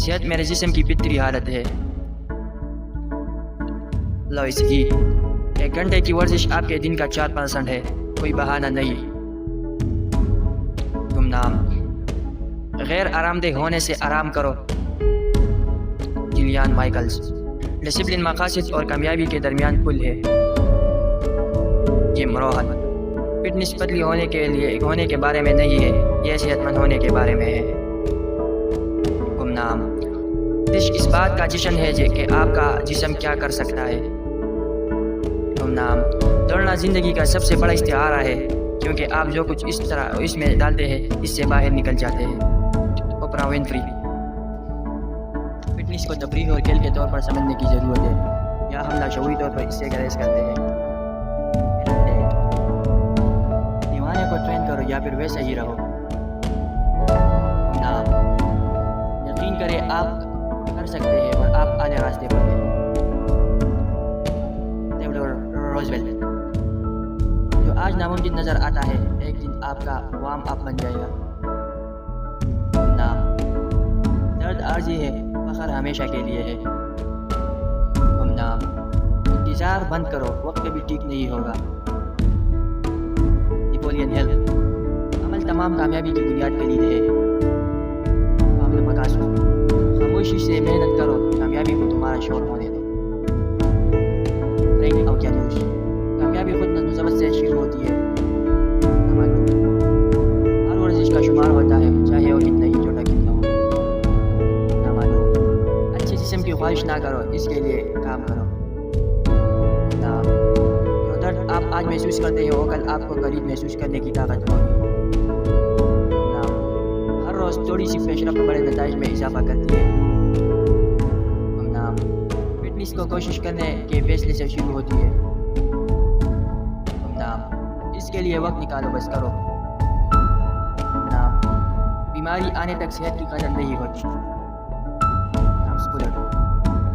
صحت میرے جسم کی فطری حالت ہے۔ لو اس کی 1 گھنٹے کی ورزش آپ کے دن کا 4% ہے، کوئی بہانہ نہیں۔ گمنام غیر آرام دہ ہونے سے آرام کرو۔ جیلیان مائیکلز۔ ڈسپلن مقاصد اور کامیابی کے درمیان پل ہے۔ جم روہن۔ فٹنس پتلی ہونے کے بارے میں نہیں ہے، یہ صحت مند ہونے کے بارے میں ہے۔ گمنام عشق اس بات کا جشن ہے کہ آپ کا جسم کیا کر سکتا ہے۔ گمنام دوڑنا زندگی کا سب سے بڑا استعارہ ہے، کیونکہ آپ جو کچھ اس میں ڈالتے ہیں اس سے باہر نکل جاتے ہیں۔ اوپرا ونفری۔ فٹنس کو تفریح اور کھیل کے طور پر سمجھنے کی ضرورت ہے، یا ہم لاشعوری طور پر اس سے گریز کرتے ہیں۔ دیوانے کو ٹرین کرو یا پھر ویسے ہی رہو۔ گمنام یقین کریں آپ کر سکتے ہیں اور آپ آدھے راستے پر ہیں۔ Theodore Roosevelt. جو آج ناممکن نظر آتا ہے ایک دن آپ کا وارم اپ بن جائے گا۔ گمنام درد عارضی ہے، فخر ہمیشہ کے لیے ہے۔ گمنام انتظار بند کرو، وقت کبھی ٹھیک نہیں ہوگا۔ نیپولین ہل۔ عمل تمام کامیابی کی بنیاد کے لیے ہے۔ Pablo Picasso. خاموشی سے محنت کرو، کامیابی کو تمہارا شور ہونے دو۔ فرینک اوکیانوس۔ کامیابی خود نظم و ضبط سے شروع ہوتی ہے۔ ہر ورزش کا شمار ہوتا ہے، چاہے وہ کتنا ہی چھوٹا کیوں نہ ہو۔ نامعلوم۔ اچھے جسم کی خواہش نہ کرو، اس کے لیے کام کرو۔ جو درد آپ آج محسوس کرتے ہیں وہ کل آپ کو قریب محسوس کرنے کی طاقت ہوگی۔ ہر روز تھوڑی سی پیش رفت بڑے نتائج میں اضافہ کرتی ہے۔ فٹنس کو کوشش کرنے کے فیصلے سے شروع ہوتی ہے۔ اس کے لیے وقت نکالو، بس کرو۔ بیماری آنے تک صحت کی قدر نہیں ہوتی۔